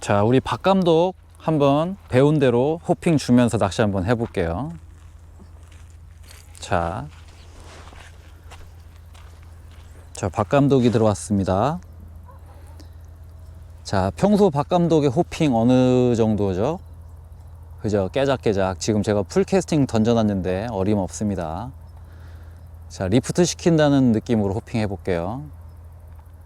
자, 우리 박 감독 한번 배운 대로 호핑 주면서 낚시 한번 해볼게요. 자, 박 감독이 들어왔습니다. 자, 평소 박 감독의 호핑 어느 정도죠? 그죠? 깨작깨작. 지금 제가 풀캐스팅 던져놨는데 어림없습니다. 자, 리프트 시킨다는 느낌으로 호핑 해볼게요.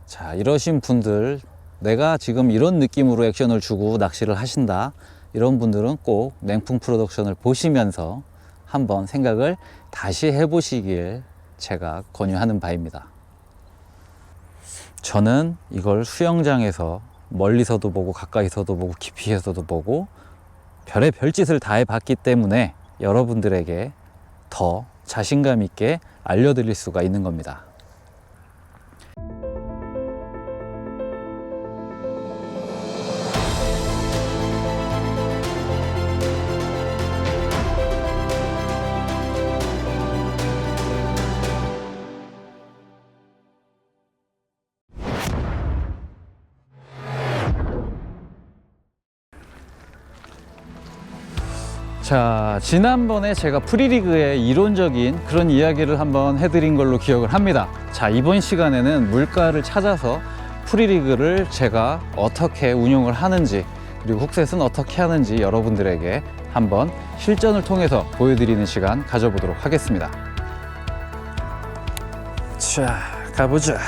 자, 이러신 분들, 내가 지금 이런 느낌으로 액션을 주고 낚시를 하신다, 이런 분들은 꼭 냉풍 프로덕션을 보시면서 한번 생각을 다시 해보시길 제가 권유하는 바입니다. 저는 이걸 수영장에서 멀리서도 보고 가까이서도 보고 깊이에서도 보고 별의 별짓을 다 해봤기 때문에 여러분들에게 더 자신감 있게 알려드릴 수가 있는 겁니다. 자, 지난번에 제가 프리리그의 이론적인 그런 이야기를 한번 해드린 걸로 기억을 합니다. 자, 이번 시간에는 물가를 찾아서 프리리그를 제가 어떻게 운용을 하는지, 그리고 훅셋은 어떻게 하는지 여러분들에게 한번 실전을 통해서 보여드리는 시간 가져보도록 하겠습니다. 자, 가보자.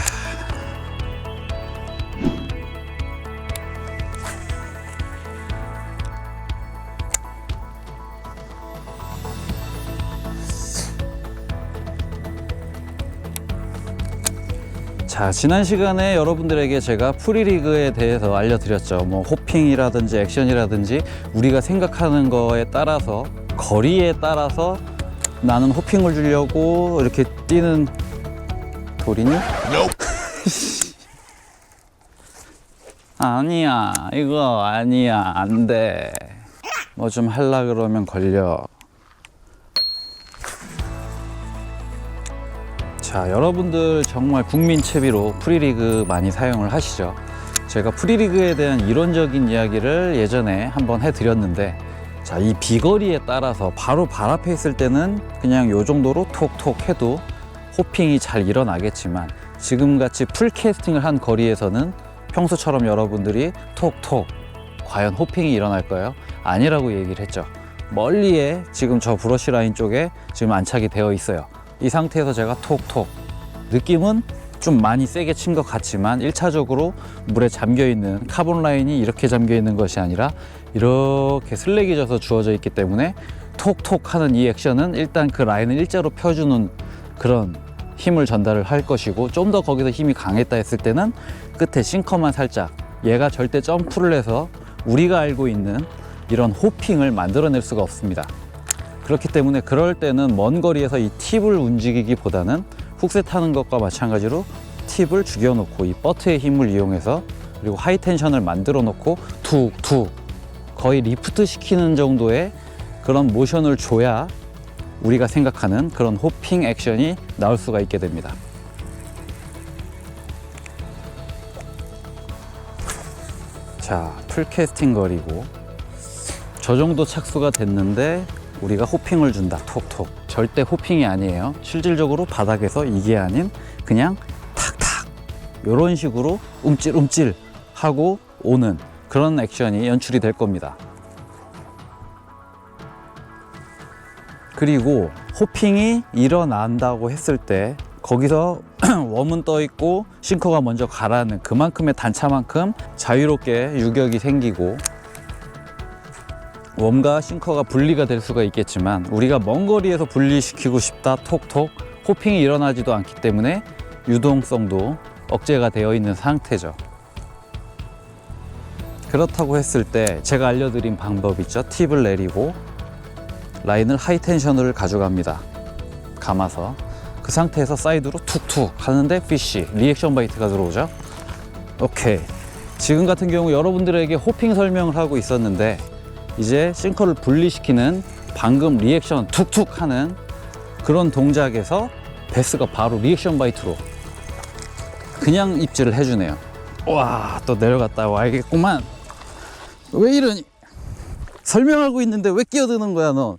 자, 지난 시간에 여러분들에게 제가 프리리그에 대해서 알려드렸죠. 뭐 호핑이라든지 액션이라든지 우리가 생각하는 거에 따라서, 거리에 따라서 나는 호핑을 주려고 이렇게 뛰는 돌이니? 아니야, 이거 아니야, 안 돼. 뭐 좀 하려 그러면 걸려. 자, 여러분들 정말 국민 채비로 프리리그 많이 사용을 하시죠. 제가 프리리그에 대한 이론적인 이야기를 예전에 한번 해드렸는데, 자, 이 비거리에 따라서 바로 발 앞에 있을 때는 그냥 요 정도로 톡톡 해도 호핑이 잘 일어나겠지만, 지금같이 풀캐스팅을 한 거리에서는 평소처럼 여러분들이 톡톡 과연 호핑이 일어날까요? 아니라고 얘기를 했죠. 멀리에 지금 저 브러쉬 라인 쪽에 지금 안착이 되어 있어요. 이 상태에서 제가 톡톡, 느낌은 좀 많이 세게 친 것 같지만 1차적으로 물에 잠겨있는 카본 라인이 이렇게 잠겨있는 것이 아니라 이렇게 슬랙이져서 주어져 있기 때문에 톡톡 하는 이 액션은 일단 그 라인을 일자로 펴주는 그런 힘을 전달을 할 것이고, 좀 더 거기서 힘이 강했다 했을 때는 끝에 싱커만 살짝, 얘가 절대 점프를 해서 우리가 알고 있는 이런 호핑을 만들어낼 수가 없습니다. 그렇기 때문에 그럴 때는 먼 거리에서 이 팁을 움직이기보다는 훅셋 하는 것과 마찬가지로 팁을 죽여놓고 이 버트의 힘을 이용해서, 그리고 하이 텐션을 만들어 놓고 툭툭 거의 리프트 시키는 정도의 그런 모션을 줘야 우리가 생각하는 그런 호핑 액션이 나올 수가 있게 됩니다. 자, 풀캐스팅 거리고 저 정도 착수가 됐는데 우리가 호핑을 준다, 톡톡. 절대 호핑이 아니에요. 실질적으로 바닥에서 이게 아닌 그냥 탁탁 이런 식으로 움찔움찔 하고 오는 그런 액션이 연출이 될 겁니다. 그리고 호핑이 일어난다고 했을 때 거기서 웜은 떠 있고 싱커가 먼저 가라는 그만큼의 단차만큼 자유롭게 유격이 생기고 웜과 싱커가 분리가 될 수가 있겠지만, 우리가 먼 거리에서 분리시키고 싶다, 톡톡, 호핑이 일어나지도 않기 때문에 유동성도 억제가 되어 있는 상태죠. 그렇다고 했을 때 제가 알려드린 방법 있죠. 팁을 내리고 라인을 하이 텐션을 가져갑니다. 감아서 그 상태에서 사이드로 툭툭 하는데 피쉬, 리액션 바이트가 들어오죠. 오케이. 지금 같은 경우 여러분들에게 호핑 설명을 하고 있었는데, 이제 싱커를 분리시키는 방금 리액션 툭툭 하는 그런 동작에서 베스가 바로 리액션 바이트로 그냥 입질을 해주네요. 와, 또 내려갔다 와야겠구만. 왜 이러니? 설명하고 있는데 왜 끼어드는 거야 너?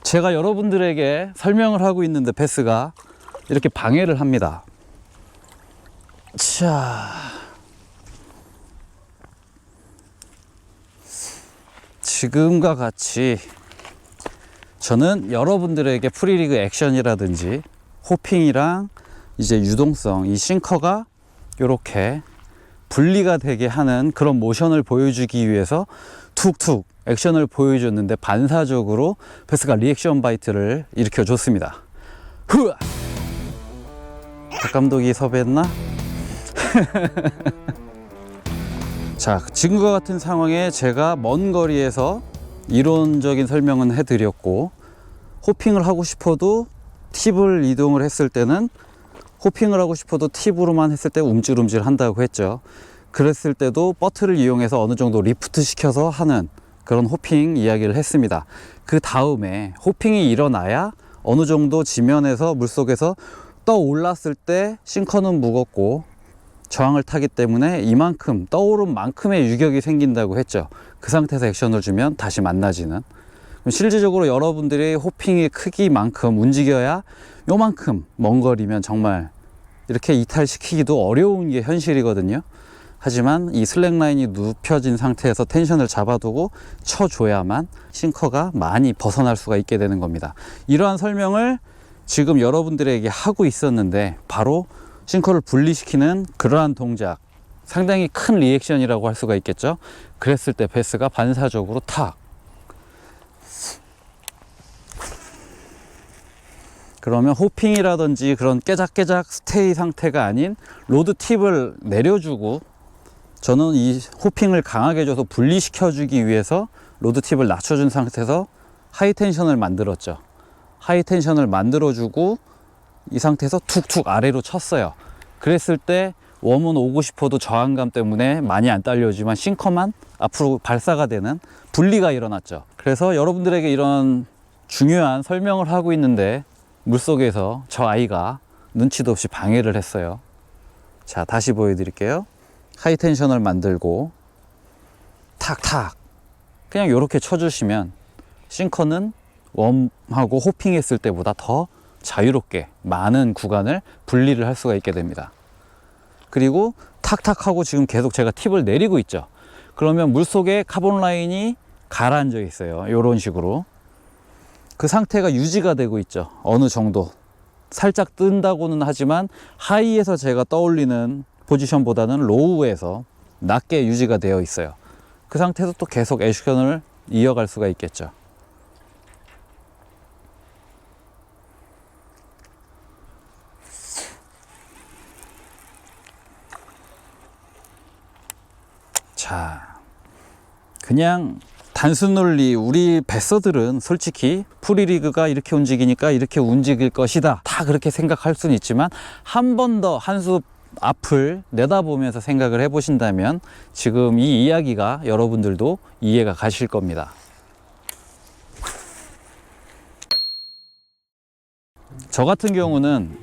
제가 여러분들에게 설명을 하고 있는데 베스가 이렇게 방해를 합니다. 자, 지금과 같이 저는 여러분들에게 프리리그 액션이라든지 호핑이랑 이제 유동성, 이 싱커가 이렇게 분리가 되게 하는 그런 모션을 보여주기 위해서 툭툭 액션을 보여줬는데, 반사적으로 베스가 리액션 바이트를 일으켜줬습니다. 후아! 박 감독이 섭외했나? 자, 지금과 같은 상황에 제가 먼 거리에서 이론적인 설명은 해드렸고, 호핑을 하고 싶어도 팁을 이동을 했을 때는, 호핑을 하고 싶어도 팁으로만 했을 때 움찔움찔 한다고 했죠. 그랬을 때도 버트를 이용해서 어느 정도 리프트 시켜서 하는 그런 호핑 이야기를 했습니다. 그 다음에 호핑이 일어나야 어느 정도 지면에서 물속에서 떠올랐을 때 싱커는 무겁고 저항을 타기 때문에 이만큼 떠오른 만큼의 유격이 생긴다고 했죠. 그 상태에서 액션을 주면 다시 만나지는. 실질적으로 여러분들이 호핑의 크기만큼 움직여야 요만큼 먼 거리면 정말 이렇게 이탈시키기도 어려운 게 현실이거든요. 하지만 이 슬랙라인이 눕혀진 상태에서 텐션을 잡아두고 쳐줘야만 싱커가 많이 벗어날 수가 있게 되는 겁니다. 이러한 설명을 지금 여러분들에게 하고 있었는데, 바로 싱커를 분리시키는 그러한 동작, 상당히 큰 리액션이라고 할 수가 있겠죠. 그랬을 때 베스가 반사적으로 탁, 그러면 호핑이라든지 그런 깨작깨작 스테이 상태가 아닌 로드 팁을 내려주고, 저는 이 호핑을 강하게 줘서 분리시켜 주기 위해서 로드 팁을 낮춰준 상태에서 하이 텐션을 만들었죠. 하이 텐션을 만들어 주고 이 상태에서 툭툭 아래로 쳤어요. 그랬을 때 웜은 오고 싶어도 저항감 때문에 많이 안 딸려오지만 싱커만 앞으로 발사가 되는 분리가 일어났죠. 그래서 여러분들에게 이런 중요한 설명을 하고 있는데 물속에서 저 아이가 눈치도 없이 방해를 했어요. 자, 다시 보여드릴게요. 하이 텐션을 만들고 탁탁 그냥 이렇게 쳐주시면 싱커는 웜하고 호핑했을 때보다 더 자유롭게 많은 구간을 분리를 할 수가 있게 됩니다. 그리고 탁탁 하고 지금 계속 제가 팁을 내리고 있죠. 그러면 물속에 카본 라인이 가라앉아 있어요. 이런 식으로 그 상태가 유지가 되고 있죠. 어느 정도 살짝 뜬다고는 하지만 하이에서 제가 떠올리는 포지션보다는 로우에서 낮게 유지가 되어 있어요. 그 상태에서 또 계속 액션을 이어갈 수가 있겠죠. 자, 그냥 단순 논리, 우리 배서들은 솔직히 프리리그가 이렇게 움직이니까 이렇게 움직일 것이다, 다 그렇게 생각할 수는 있지만, 한 번 더 한 수 앞을 내다보면서 생각을 해보신다면 지금 이 이야기가 여러분들도 이해가 가실 겁니다. 저 같은 경우는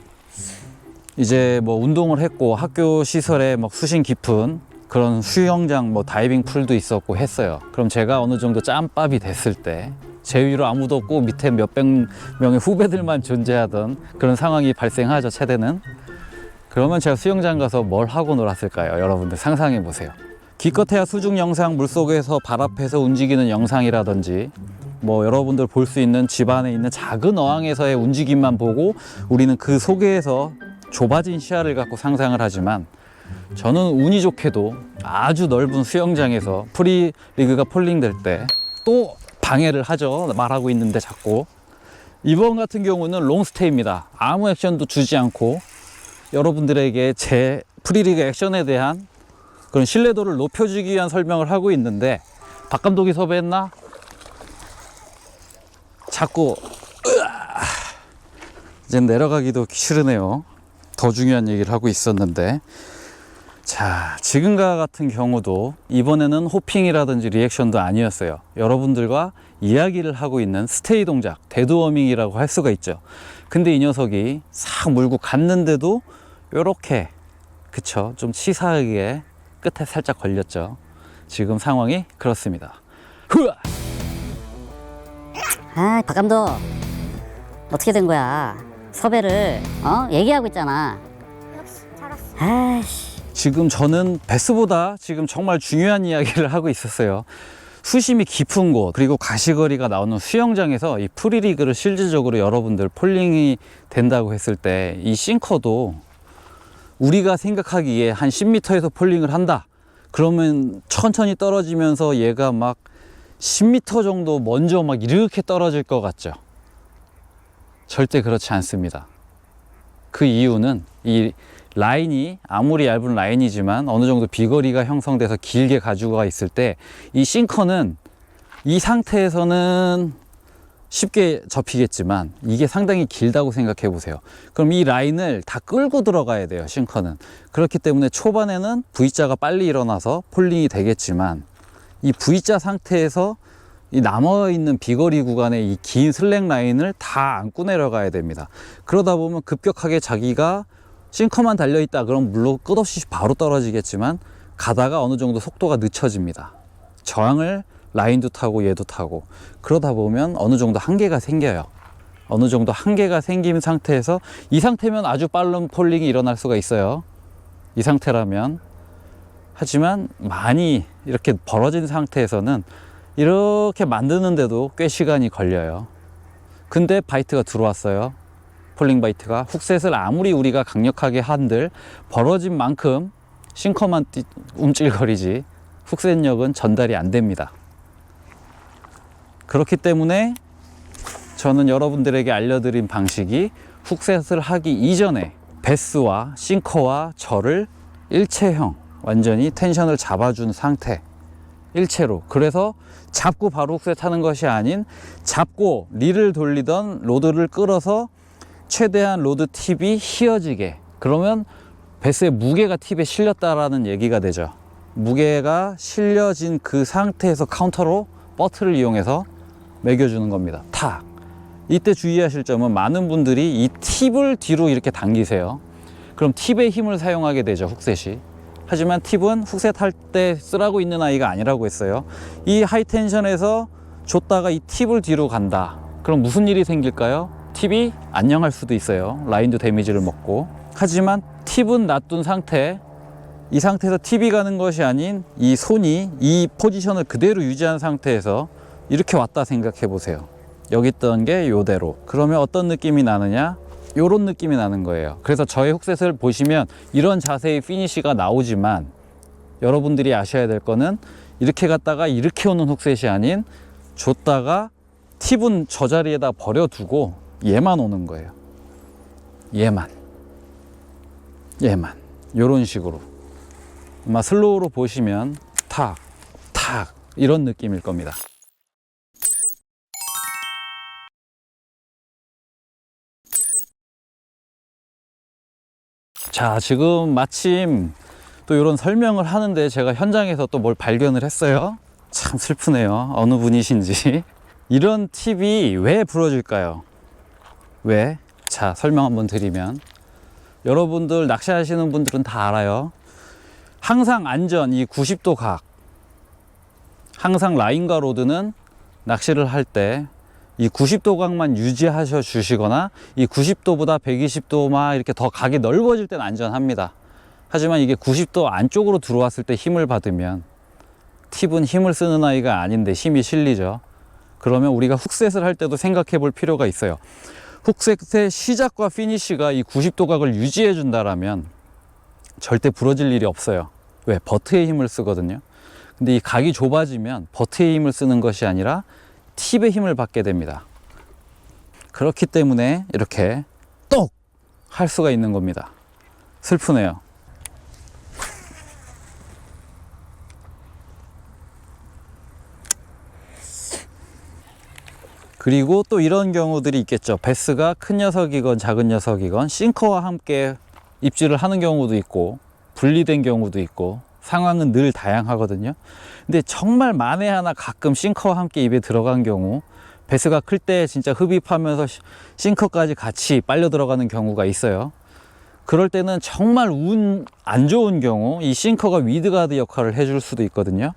이제 뭐 운동을 했고 학교 시설에 막 수심 깊은 그런 수영장, 뭐 다이빙 풀도 있었고 했어요. 그럼 제가 어느 정도 짬밥이 됐을 때, 제 위로 아무도 없고 밑에 몇백 명의 후배들만 존재하던 그런 상황이 발생하죠, 최대는. 그러면 제가 수영장 가서 뭘 하고 놀았을까요? 여러분들 상상해 보세요. 기껏해야 수중 영상, 물속에서 발 앞에서 움직이는 영상이라든지, 뭐 여러분들 볼 수 있는 집 안에 있는 작은 어항에서의 움직임만 보고 우리는 그 속에서 좁아진 시야를 갖고 상상을 하지만, 저는 운이 좋게도 아주 넓은 수영장에서 프리리그가 폴링될 때 또 방해를 하죠. 말하고 있는데 자꾸. 이번 같은 경우는 롱스테이입니다. 아무 액션도 주지 않고 여러분들에게 제 프리리그 액션에 대한 그런 신뢰도를 높여주기 위한 설명을 하고 있는데, 박 감독이 섭외했나? 자꾸 이제 내려가기도 싫으네요. 더 중요한 얘기를 하고 있었는데, 자, 지금과 같은 경우도 이번에는 호핑이라든지 리액션도 아니었어요. 여러분들과 이야기를 하고 있는 스테이 동작, 데드워밍이라고 할 수가 있죠. 근데 이 녀석이 싹 물고 갔는데도 요렇게, 그쵸, 좀 치사하게 끝에 살짝 걸렸죠. 지금 상황이 그렇습니다. 후아! 아, 박 감독 어떻게 된 거야? 섭외를 얘기하고 있잖아. 역시 잘 왔어. 아이씨. 지금 저는 베스보다 지금 정말 중요한 이야기를 하고 있었어요. 수심이 깊은 곳, 그리고 가시거리가 나오는 수영장에서 이 프리리그를 실질적으로 여러분들 폴링이 된다고 했을 때 이 싱커도 우리가 생각하기에 한 10m에서 폴링을 한다. 그러면 천천히 떨어지면서 얘가 막 10m 정도 먼저 막 이렇게 떨어질 것 같죠? 절대 그렇지 않습니다. 그 이유는 이 라인이 아무리 얇은 라인이지만 어느 정도 비거리가 형성돼서 길게 가지고 가 있을 때 이 싱커는 이 상태에서는 쉽게 접히겠지만 이게 상당히 길다고 생각해 보세요. 그럼 이 라인을 다 끌고 들어가야 돼요, 싱커는. 그렇기 때문에 초반에는 V자가 빨리 일어나서 폴링이 되겠지만 이 V자 상태에서 이 남아있는 비거리 구간의 이 긴 슬랙 라인을 다 안고 내려가야 됩니다. 그러다 보면 급격하게 자기가 싱커만 달려있다 그럼 물론 끝없이 바로 떨어지겠지만 가다가 어느 정도 속도가 늦춰집니다. 저항을 라인도 타고 얘도 타고 그러다 보면 어느 정도 한계가 생겨요. 어느 정도 한계가 생긴 상태에서 이 상태면 아주 빠른 폴링이 일어날 수가 있어요. 이 상태라면. 하지만 많이 이렇게 벌어진 상태에서는 이렇게 만드는데도 꽤 시간이 걸려요. 근데 바이트가 들어왔어요. 폴링 바이트가. 훅셋을 아무리 우리가 강력하게 한들 벌어진 만큼 싱커만 움찔거리지 훅셋력은 전달이 안 됩니다. 그렇기 때문에 저는 여러분들에게 알려드린 방식이 훅셋을 하기 이전에 베스와 싱커와 저를 일체형, 완전히 텐션을 잡아준 상태, 일체로. 그래서 잡고 바로 훅셋 하는 것이 아닌 잡고 릴을 돌리던 로드를 끌어서 최대한 로드 팁이 휘어지게, 그러면 베스의 무게가 팁에 실렸다라는 얘기가 되죠. 무게가 실려진 그 상태에서 카운터로 버트를 이용해서 매겨주는 겁니다. 탁! 이때 주의하실 점은 많은 분들이 이 팁을 뒤로 이렇게 당기세요. 그럼 팁의 힘을 사용하게 되죠, 훅셋이. 하지만 팁은 훅셋 할 때 쓰라고 있는 아이가 아니라고 했어요. 이 하이텐션에서 줬다가 이 팁을 뒤로 간다. 그럼 무슨 일이 생길까요? 팁이 안녕할 수도 있어요. 라인도 데미지를 먹고. 하지만 팁은 놔둔 상태, 이 상태에서 팁이 가는 것이 아닌 이 손이 이 포지션을 그대로 유지한 상태에서 이렇게 왔다 생각해 보세요. 여기 있던 게 요대로. 그러면 어떤 느낌이 나느냐? 요런 느낌이 나는 거예요. 그래서 저의 훅셋을 보시면 이런 자세의 피니시가 나오지만 여러분들이 아셔야 될 거는 이렇게 갔다가 이렇게 오는 훅셋이 아닌 줬다가 팁은 저 자리에다 버려두고 얘만 오는 거예요. 얘만 요런 식으로. 아마 슬로우로 보시면 탁 탁 이런 느낌일 겁니다. 자, 지금 마침 또 이런 설명을 하는데 제가 현장에서 또 뭘 발견을 했어요. 참 슬프네요. 어느 분이신지. 이런 팁이 왜 부러질까요? 왜? 자, 설명 한번 드리면, 여러분들 낚시하시는 분들은 다 알아요. 항상 안전, 이 90도 각, 항상 라인과 로드는 낚시를 할 때 이 90도 각만 유지하셔 주시거나 이 90도보다 120도만 이렇게 더 각이 넓어질 때는 안전합니다. 하지만 이게 90도 안쪽으로 들어왔을 때 힘을 받으면, 팁은 힘을 쓰는 아이가 아닌데 힘이 실리죠. 그러면 우리가 훅셋을 할 때도 생각해 볼 필요가 있어요. 훅셋의 시작과 피니쉬가 이 90도 각을 유지해 준다라면 절대 부러질 일이 없어요. 왜? 버트의 힘을 쓰거든요. 근데 이 각이 좁아지면 버트의 힘을 쓰는 것이 아니라 팁의 힘을 받게 됩니다. 그렇기 때문에 이렇게 똑! 할 수가 있는 겁니다. 슬프네요. 그리고 또 이런 경우들이 있겠죠. 베스가 큰 녀석이건 작은 녀석이건 싱커와 함께 입질을 하는 경우도 있고 분리된 경우도 있고 상황은 늘 다양하거든요. 근데 정말 만에 하나 가끔 싱커와 함께 입에 들어간 경우, 베스가 클 때 진짜 흡입하면서 싱커까지 같이 빨려 들어가는 경우가 있어요. 그럴 때는 정말 운 안 좋은 경우 이 싱커가 위드가드 역할을 해줄 수도 있거든요.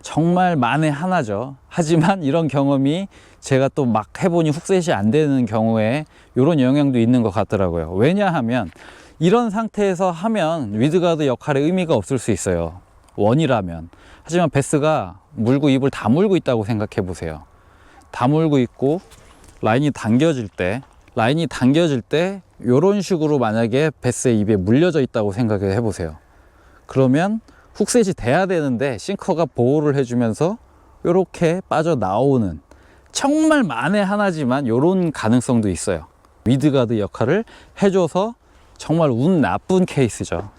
정말 만에 하나죠. 하지만 이런 경험이 제가 또 막 해보니 훅셋이 안 되는 경우에 이런 영향도 있는 것 같더라고요. 왜냐하면 이런 상태에서 하면 위드가드 역할의 의미가 없을 수 있어요. 원이라면. 하지만 베스가 물고 입을 다 물고 있다고 생각해 보세요. 다 물고 있고 라인이 당겨질 때 이런 식으로 만약에 베스의 입에 물려져 있다고 생각해 보세요. 그러면 훅셋이 돼야 되는데 싱커가 보호를 해주면서 이렇게 빠져나오는, 정말 만에 하나지만 이런 가능성도 있어요. 위드가드 역할을 해줘서 정말 운 나쁜 케이스죠.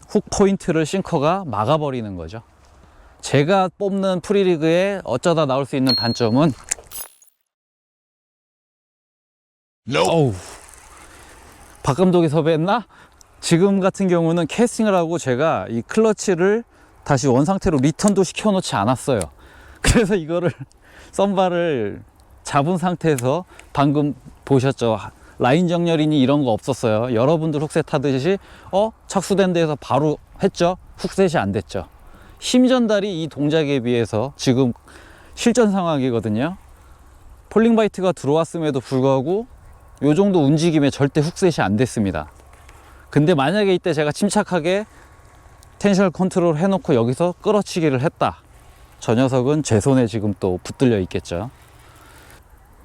훅 포인트를 싱커가 막아버리는 거죠. 제가 뽑는 프리리그에 어쩌다 나올 수 있는 단점은 어우, 박 감독이 섭외했나? 지금 같은 경우는 캐스팅을 하고 제가 이 클러치를 다시 원상태로 리턴도 시켜놓지 않았어요. 그래서 이거를 썬바를 잡은 상태에서 방금 보셨죠? 라인 정렬이니 이런 거 없었어요. 여러분들 훅셋 하듯이 착수된 데에서 바로 했죠? 훅셋이 안 됐죠. 힘 전달이 이 동작에 비해서 지금 실전 상황이거든요. 폴링 바이트가 들어왔음에도 불구하고 이 정도 움직임에 절대 훅셋이 안 됐습니다. 근데 만약에 이때 제가 침착하게 텐션을 컨트롤 해놓고 여기서 끌어치기를 했다, 저 녀석은 제 손에 지금 또 붙들려 있겠죠.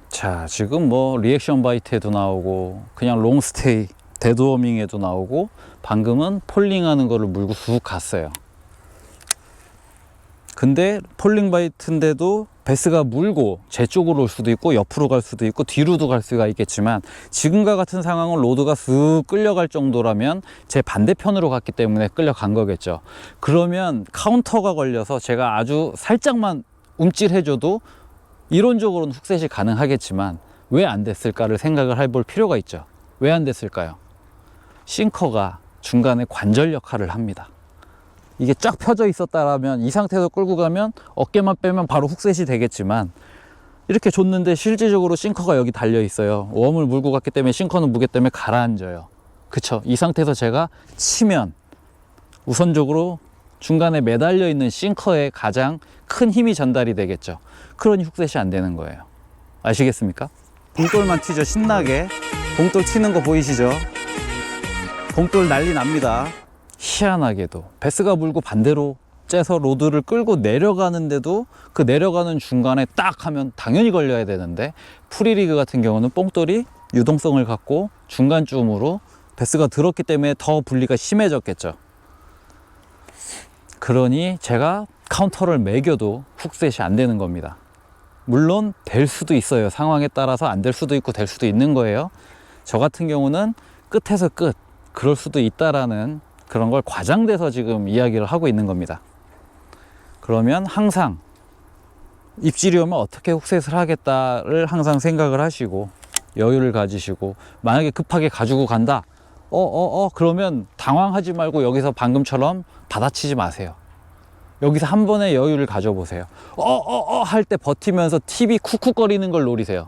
자, 지금 뭐 리액션 바이트에도 나오고 그냥 롱스테이 데드워밍에도 나오고 방금은 폴링하는 거를 물고 쑥 갔어요. 근데 폴링 바이트인데도 베스가 물고 제 쪽으로 올 수도 있고 옆으로 갈 수도 있고 뒤로도 갈 수가 있겠지만, 지금과 같은 상황은 로드가 쑥 끌려갈 정도라면 제 반대편으로 갔기 때문에 끌려간 거겠죠. 그러면 카운터가 걸려서 제가 아주 살짝만 움찔해줘도 이론적으로는 훅셋이 가능하겠지만 왜 안 됐을까를 생각을 해볼 필요가 있죠. 왜 안 됐을까요? 싱커가 중간에 관절 역할을 합니다. 이게 쫙 펴져 있었다라면 이 상태에서 끌고 가면 어깨만 빼면 바로 훅셋이 되겠지만, 이렇게 줬는데 실질적으로 싱커가 여기 달려 있어요. 웜을 물고 갔기 때문에 싱커는 무게 때문에 가라앉아요. 그쵸? 이 상태에서 제가 치면 우선적으로 중간에 매달려 있는 싱커에 가장 큰 힘이 전달이 되겠죠. 그러니 훅셋이 안 되는 거예요. 아시겠습니까? 봉돌만 튀죠. 신나게 봉돌 튀는 거 보이시죠? 봉돌 난리 납니다. 희한하게도 베스가 물고 반대로 째서 로드를 끌고 내려가는데도 그 내려가는 중간에 딱 하면 당연히 걸려야 되는데, 프리리그 같은 경우는 뽕돌이 유동성을 갖고 중간쯤으로 베스가 들었기 때문에 더 분리가 심해졌겠죠. 그러니 제가 카운터를 매겨도 훅셋이 안 되는 겁니다. 물론 될 수도 있어요. 상황에 따라서 안 될 수도 있고 될 수도 있는 거예요. 저 같은 경우는 끝에서 끝, 그럴 수도 있다라는 그런 걸 과장돼서 지금 이야기를 하고 있는 겁니다. 그러면 항상 입질이 오면 어떻게 훅셋을 하겠다를 항상 생각을 하시고 여유를 가지시고, 만약에 급하게 가지고 간다, 그러면 당황하지 말고 여기서 방금처럼 받아치지 마세요. 여기서 한 번의 여유를 가져보세요. 할 때 버티면서 팁이 쿡쿡거리는 걸 노리세요.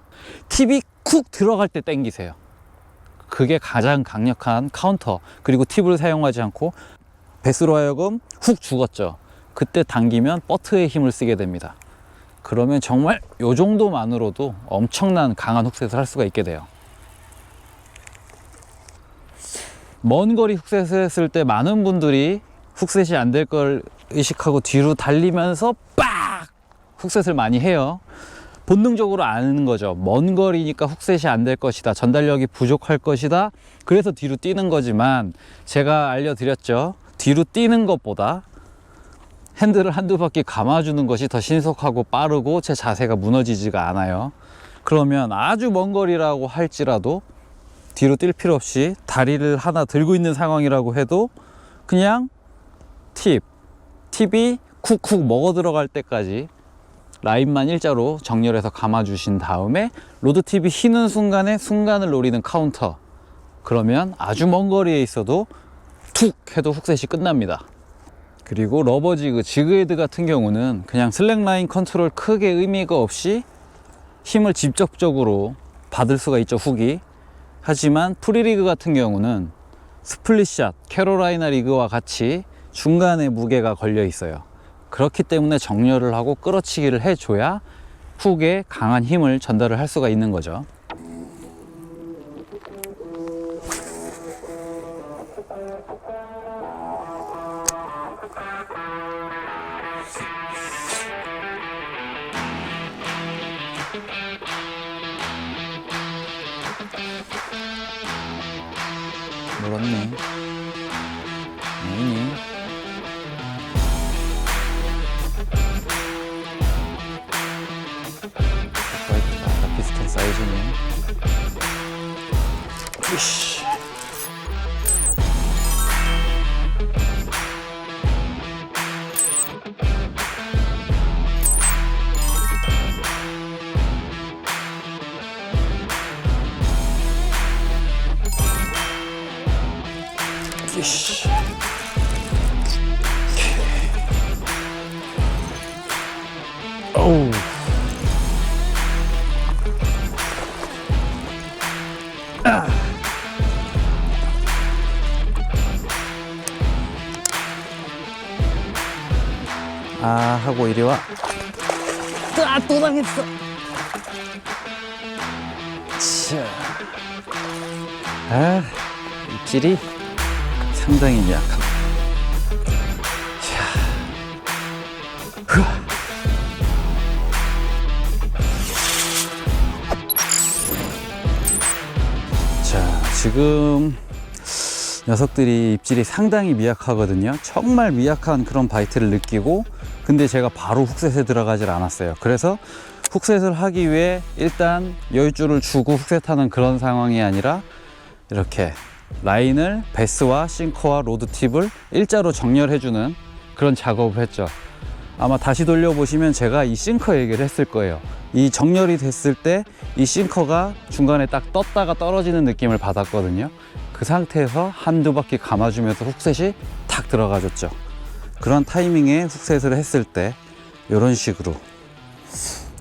팁이 쿡 들어갈 때 당기세요. 그게 가장 강력한 카운터, 그리고 팁을 사용하지 않고 베스로 하여금 훅 죽었죠. 그때 당기면 버트의 힘을 쓰게 됩니다. 그러면 정말 요 정도만으로도 엄청난 강한 훅셋을 할 수가 있게 돼요. 먼 거리 훅셋을 했을 때 많은 분들이 훅셋이 안 될 걸 의식하고 뒤로 달리면서 빡! 훅셋을 많이 해요. 본능적으로 아는 거죠. 먼 거리니까 훅셋이 안 될 것이다, 전달력이 부족할 것이다, 그래서 뒤로 뛰는 거지만, 제가 알려드렸죠. 뒤로 뛰는 것보다 핸들을 한두 바퀴 감아주는 것이 더 신속하고 빠르고 제 자세가 무너지지가 않아요. 그러면 아주 먼 거리라고 할지라도 뒤로 뛸 필요 없이 다리를 하나 들고 있는 상황이라고 해도 그냥 팁이 쿡쿡 먹어 들어갈 때까지 라인만 일자로 정렬해서 감아주신 다음에 로드 팁이 휘는 순간에 순간을 노리는 카운터, 그러면 아주 먼 거리에 있어도 툭 해도 훅셋이 끝납니다. 그리고 러버 지그헤드 같은 경우는 그냥 슬랙라인 컨트롤 크게 의미가 없이 힘을 직접적으로 받을 수가 있죠, 훅이. 하지만 프리리그 같은 경우는 스플릿샷 캐롤라이나 리그와 같이 중간에 무게가 걸려 있어요. 그렇기 때문에 정렬을 하고 끌어치기를 해줘야 훅에 강한 힘을 전달을 할 수가 있는 거죠. 물었네. 아니니. 아까 비슷한 사이즈네. 으쌰. 으쌰. 오우. 아 하고 이리 와. 또 당했어. 자, 입질이 상당히 약합니다. 자, 지금 녀석들이 입질이 상당히 미약하거든요. 정말 미약한 그런 바이트를 느끼고, 근데 제가 바로 훅셋에 들어가질 않았어요. 그래서 훅셋을 하기 위해 일단 여유줄을 주고 훅셋하는 그런 상황이 아니라 이렇게 라인을 베스와 싱커와 로드 팁을 일자로 정렬해주는 그런 작업을 했죠. 아마 다시 돌려보시면 제가 이 싱커 얘기를 했을 거예요. 이 정렬이 됐을 때 이 싱커가 중간에 딱 떴다가 떨어지는 느낌을 받았거든요. 그 상태에서 한두 바퀴 감아주면서 훅셋이 탁 들어가줬죠. 그런 타이밍에 훅셋을 했을 때 이런 식으로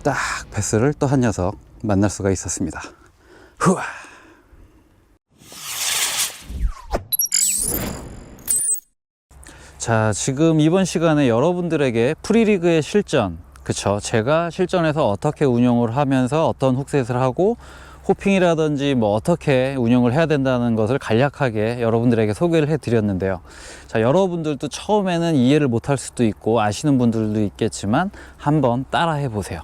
딱 베스를 또 한 녀석 만날 수가 있었습니다. 후아. 자, 지금 이번 시간에 여러분들에게 프리리그의 실전, 그쵸, 제가 실전에서 어떻게 운용을 하면서 어떤 훅셋을 하고 호핑이라든지 뭐 어떻게 운영을 해야 된다는 것을 간략하게 여러분들에게 소개를 해 드렸는데요. 자, 여러분들도 처음에는 이해를 못할 수도 있고 아시는 분들도 있겠지만 한번 따라 해 보세요.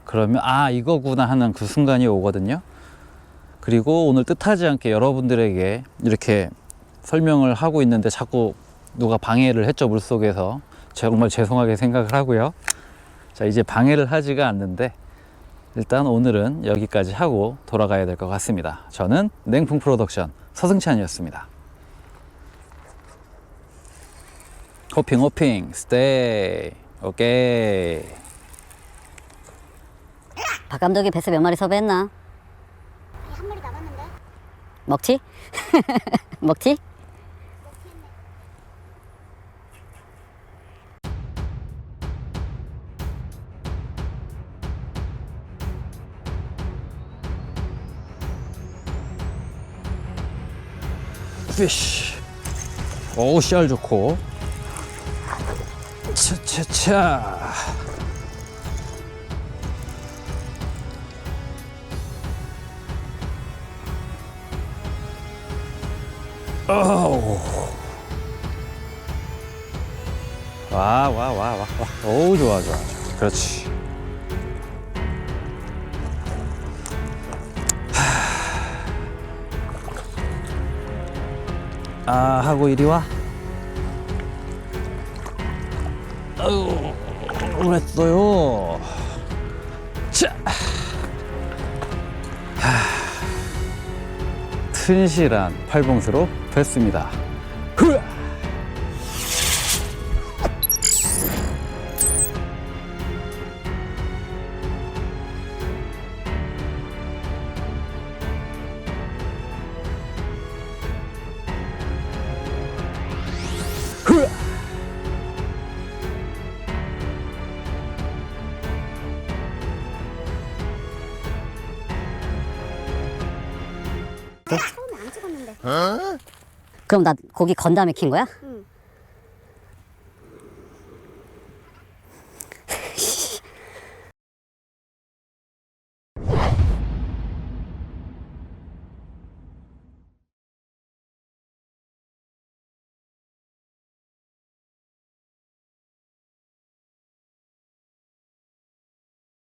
그러면 아, 이거구나 하는 그 순간이 오거든요. 그리고 오늘 뜻하지 않게 여러분들에게 이렇게 설명을 하고 있는데 자꾸 누가 방해를 했죠. 물속에서. 정말 죄송하게 생각을 하고요. 자, 이제 방해를 하지가 않는데 일단 오늘은 여기까지 하고 돌아가야 될 것 같습니다. 저는 냉풍 프로덕션 서승찬이었습니다. 호핑 스테이. 오케이. 박 감독이 베스 몇 마리 섭외했나? 한 마리 남았는데? 먹튀? 먹튀? 피쉬. 오, 씨알 좋고. 차차차. 오. 와. 오, 좋아. 그렇지. 아, 하고 이리 와. 아유, 그랬어요. 자. 튼실한 팔봉수로 됐습니다. 흐아! 흐아! 처음에 안 찍었는데. 그럼 나 고기 건 다음에 킨 거야?